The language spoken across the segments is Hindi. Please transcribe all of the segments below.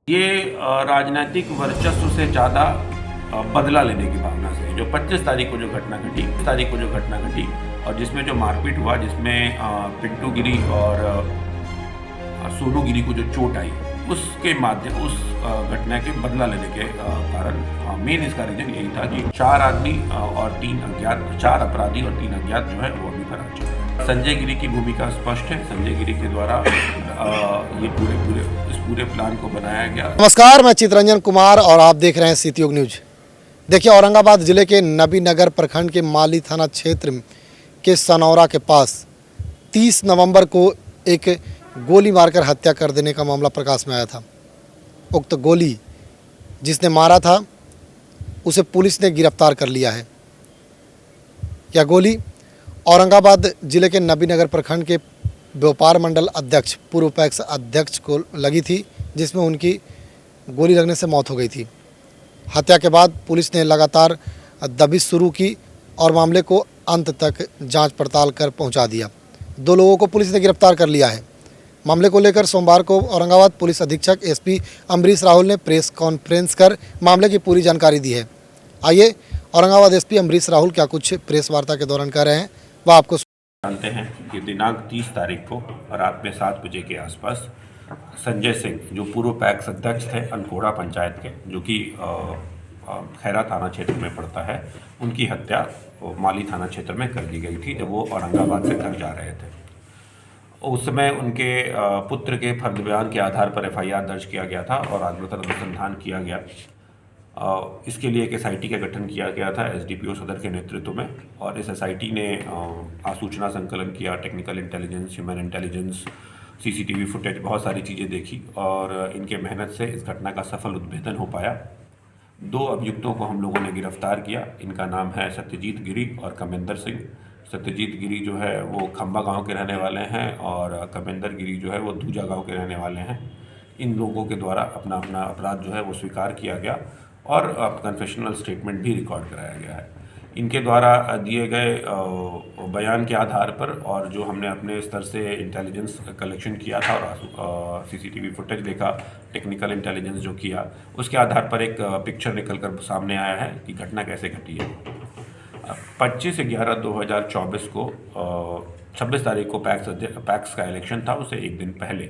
ये राजनीतिक वर्चस्व से ज़्यादा बदला लेने की भावना से जो 25 तारीख को जो घटना घटी और जिसमें जो मारपीट हुआ, जिसमें पिंटू गिरी और सोनू गिरी को जो चोट आई, उसके माध्यम उस घटना के बदला लेने के कारण मेन इसका रीजन यही था कि 4 आदमी और 3 अज्ञात, 4 अपराधी और 3 अज्ञात जो है वो अभी फरार चल रहे हैं। संजय गिरी की भूमिका स्पष्ट है। संजय गिरी के द्वारा ये पूरे प्लान को बनाया गया। नमस्कार, मैं चितरंजन कुमार और आप देख रहे हैं सिटी न्यूज। देखिए, औरंगाबाद जिले के नबीनगर प्रखंड के माली थाना क्षेत्र के सनौरा के पास 30 नवंबर को एक गोली मारकर हत्या कर देने का मामला प्रकाश में आया था। उक्त गोली जिसने मारा था उसे पुलिस ने गिरफ्तार कर लिया है। यह गोली औरंगाबाद जिले के नबीनगर प्रखंड के व्यापार मंडल अध्यक्ष, पूर्व पैक्स अध्यक्ष को लगी थी, जिसमें उनकी गोली लगने से मौत हो गई थी। हत्या के बाद पुलिस ने लगातार दबिश शुरू की और मामले को अंत तक जांच पड़ताल कर पहुंचा दिया। 2 लोगों को पुलिस ने गिरफ्तार कर लिया है। मामले को लेकर सोमवार को औरंगाबाद पुलिस अधीक्षक एसपी अमरीश राहुल ने प्रेस कॉन्फ्रेंस कर मामले की पूरी जानकारी दी है। आइए औरंगाबाद एसपी अमरीश राहुल क्या कुछ प्रेस वार्ता के दौरान कह रहे हैं वह आपको जानते हैं कि दिनांक 30 तारीख को रात में 7 बजे के आसपास संजय सिंह, जो पूर्व पैक्स अध्यक्ष थे अनकोड़ा पंचायत के, जो कि खैरा थाना क्षेत्र में पड़ता है, उनकी हत्या माली थाना क्षेत्र में कर दी गई थी जब वो औरंगाबाद से घर जा रहे थे। उस समय उनके पुत्र के फर्द बयान के आधार पर FIR दर्ज किया गया था और आत्महत्या अनुसंधान किया गया। इसके लिए एक SIT का गठन किया गया था SDPO सदर के नेतृत्व में, और इस SIT ने आसूचना संकलन किया, technical intelligence, human intelligence, CCTV footage, बहुत सारी चीज़ें देखी और इनके मेहनत से इस घटना का सफल उद्भेदन हो पाया। 2 अभियुक्तों को हम लोगों ने गिरफ्तार किया। इनका नाम है सत्यजीत गिरी और कमेंदर सिंह। सत्यजीत गिरी जो है वो खंबा गांव के रहने वाले हैं और कमेंदर गिरी जो है वो दूजा गांव के रहने वाले हैं। इन लोगों के द्वारा अपना अपराध जो है वो स्वीकार किया गया और कन्फेशनल स्टेटमेंट भी रिकॉर्ड कराया गया है। इनके द्वारा दिए गए बयान के आधार पर और जो हमने अपने स्तर से इंटेलिजेंस कलेक्शन किया था और CCTV फुटेज देखा, टेक्निकल इंटेलिजेंस जो किया, उसके आधार पर एक पिक्चर निकल कर सामने आया है कि घटना कैसे घटी है। 25/11/2024 को 26 तारीख को पैक्स का इलेक्शन था, उससे एक दिन पहले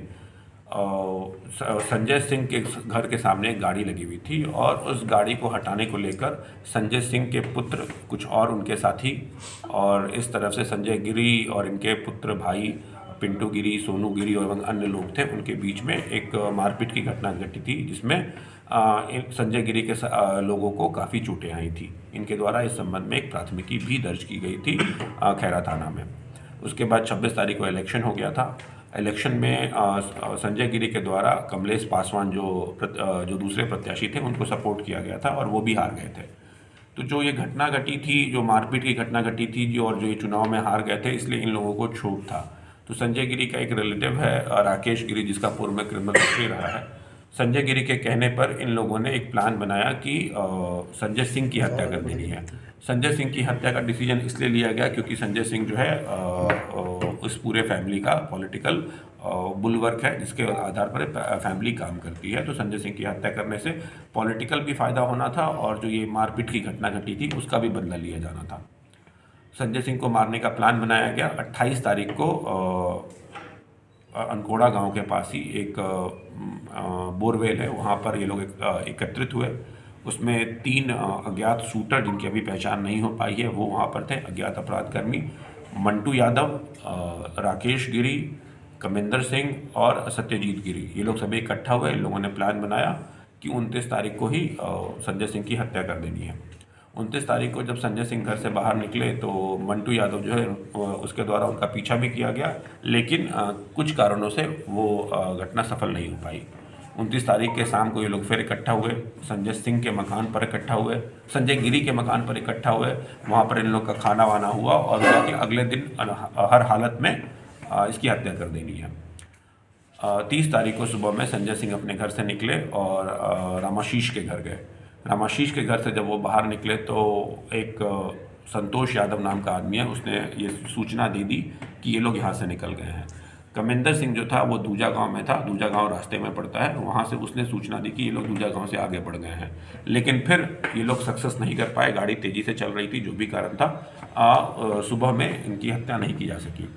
संजय सिंह के घर के सामने एक गाड़ी लगी हुई थी और उस गाड़ी को हटाने को लेकर संजय सिंह के पुत्र, कुछ और उनके साथी और इस तरफ से संजय गिरी और इनके पुत्र भाई पिंटू गिरी, सोनू गिरी और अन्य लोग थे, उनके बीच में एक मारपीट की घटना घटी थी, जिसमें संजय गिरी के लोगों को काफ़ी चोटें आई थी। इनके द्वारा इस संबंध में एक प्राथमिकी भी दर्ज की गई थी खैरा थाना में। उसके बाद 26 तारीख को इलेक्शन हो गया था। इलेक्शन में संजय गिरी के द्वारा कमलेश पासवान जो दूसरे प्रत्याशी थे उनको सपोर्ट किया गया था और वो भी हार गए थे। तो जो ये घटना घटी थी, जो मारपीट की घटना घटी थी और जो ये चुनाव में हार गए थे, इसलिए इन लोगों को छूट था। तो संजय गिरी का एक रिलेटिव है राकेश गिरी, जिसका पूर्व में क्रिमिनल हिस्ट्री रहा है। संजय गिरी के कहने पर इन लोगों ने एक प्लान बनाया कि संजय सिंह की हत्या कर देनी है। संजय सिंह की हत्या का डिसीजन इसलिए लिया गया क्योंकि संजय सिंह जो है उस पूरे फैमिली का पॉलिटिकल बुलवर्क है, जिसके आधार पर फैमिली काम करती है। तो संजय सिंह की हत्या करने से पॉलिटिकल भी फ़ायदा होना था और जो ये मारपीट की घटना घटी थी उसका भी बदला लिया जाना था। संजय सिंह को मारने का प्लान बनाया गया। 28 तारीख को अनकोड़ा गांव के पास ही एक बोरवेल है, वहाँ पर ये लोग एकत्रित हुए। उसमें 3 अज्ञात शूटर, जिनकी अभी पहचान नहीं हो पाई है, वो वहाँ पर थे। अज्ञात अपराधकर्मी मंटू यादव, राकेश गिरी, कमेंदर सिंह और सत्यजीत गिरी, ये लोग सभी इकट्ठा हुए। इन लोगों ने प्लान बनाया कि 29 तारीख को ही संजय सिंह की हत्या कर देनी है। 29 तारीख को जब संजय सिंह घर से बाहर निकले तो मंटू यादव जो है उसके द्वारा उनका पीछा भी किया गया, लेकिन कुछ कारणों से वो घटना सफल नहीं हो पाई। 29 तारीख के शाम को ये लोग फिर इकट्ठा हुए, संजय सिंह के मकान पर इकट्ठा हुए, संजय गिरी के मकान पर इकट्ठा हुए। वहाँ पर इन लोग का खाना वाना हुआ और अगले दिन हर हालत में इसकी हत्या कर देनी है। 30 तारीख को सुबह में संजय सिंह अपने घर से निकले और रामाशीष के घर गए। रामाशीष के घर से जब वो बाहर निकले तो एक संतोष यादव नाम का आदमी है, उसने ये सूचना दे दी कि ये लोग यहाँ से निकल गए हैं। कमिंदर सिंह जो था वो दूजा गांव में था, दूजा गांव रास्ते में पड़ता है, वहाँ से उसने सूचना दी कि ये लोग दूजा गांव से आगे बढ़ गए हैं, लेकिन फिर ये लोग सक्सेस नहीं कर पाए, गाड़ी तेज़ी से चल रही थी, जो भी कारण था सुबह में इनकी हत्या नहीं की जा सकी।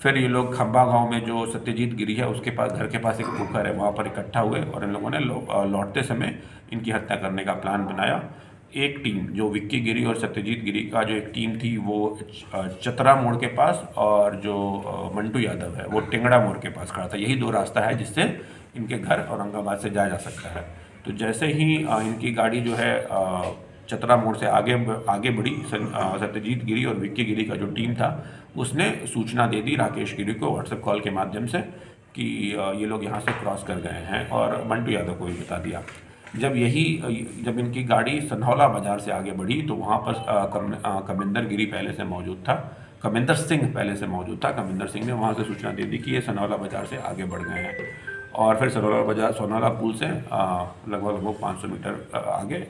फिर ये लोग खंबा गांव में जो सत्यजीत गिरी है उसके पास, घर के पास एक पोखर है, वहाँ पर इकट्ठा हुए और इन लोगों ने लौटते समय इनकी हत्या करने का प्लान बनाया। एक टीम जो विक्की गिरी और सत्यजीत गिरी का जो एक टीम थी वो चतरा मोड़ के पास, और जो मंटू यादव है वो टिंगड़ा मोड़ के पास खड़ा था। यही दो रास्ता है जिससे इनके घर औरंगाबाद से जाया जा सकता है। तो जैसे ही इनकी गाड़ी जो है चतरा मोड़ से आगे बढ़ी, सत्यजीत गिरी और विक्की गिरी का जो टीम था उसने सूचना दे दी राकेश गिरी को व्हाट्सएप कॉल के माध्यम से कि ये लोग यहाँ से क्रॉस कर गए हैं, और मंटू यादव को भी बता दिया। जब इनकी गाड़ी सनहौला बाजार से आगे बढ़ी तो वहाँ पर कमिंदर गिरी पहले से मौजूद था, कमिंदर सिंह पहले से मौजूद था। कमिंदर सिंह ने वहाँ से सूचना दे दी कि ये सनहौला बाजार से आगे बढ़ गए हैं, और फिर सोनौला पुल से लगभग 500 मीटर आगे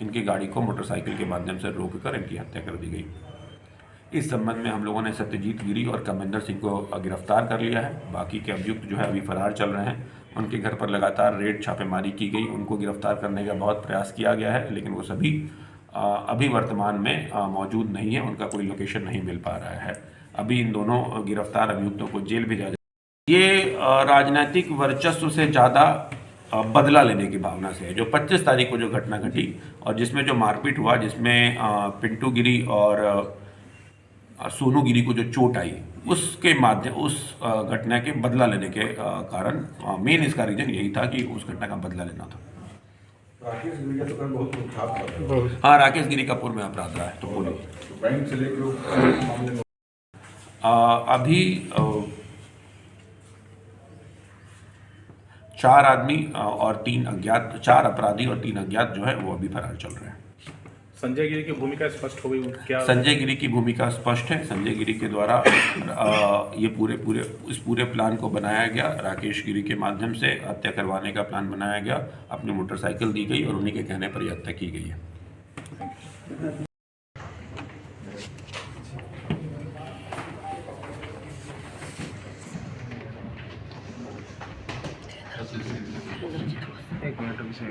इनकी गाड़ी को मोटरसाइकिल के माध्यम से रोककर इनकी हत्या कर दी गई। इस संबंध में हम लोगों ने सत्यजीत गिरी और कमिंदर सिंह को गिरफ्तार कर लिया है। बाकी के अभियुक्त जो है अभी फरार चल रहे हैं। उनके घर पर लगातार रेड छापेमारी की गई, उनको गिरफ्तार करने का बहुत प्रयास किया गया है, लेकिन वो सभी अभी वर्तमान में मौजूद नहीं है, उनका कोई लोकेशन नहीं मिल पा रहा है। अभी इन दोनों गिरफ्तार अभियुक्तों को जेल भेजा जाए। ये राजनीतिक वर्चस्व से ज़्यादा बदला लेने की भावना से है। जो 25 तारीख को जो घटना घटी और जिसमें जो मारपीट हुआ, जिसमें पिंटू गिरी और सोनू गिरी को जो चोट आई, उसके माध्यम उस घटना के बदला लेने के कारण मेन इसका रीजन यही था कि उस घटना का बदला लेना था। राकेश गिरी का तो कल बहुत कुख्यात था। हाँ, राकेश गिरी कपूर में अपराध रहा है तो बोलो। बैंक से लेकर अभी 4 आदमी और 3 अज्ञात, 4 अपराधी और 3 अज्ञात जो है वो अभी फरार चल रहे हैं। संजय गिरी की भूमिका स्पष्ट हो गई क्या? संजय गिरी की भूमिका स्पष्ट है। संजय गिरी के द्वारा ये इस पूरे प्लान को बनाया गया। राकेश गिरी के माध्यम से हत्या करवाने का प्लान बनाया गया, अपनी मोटरसाइकिल दी गई और उन्हीं के कहने पर यह हत्या की गई है। एक मिनट अभी से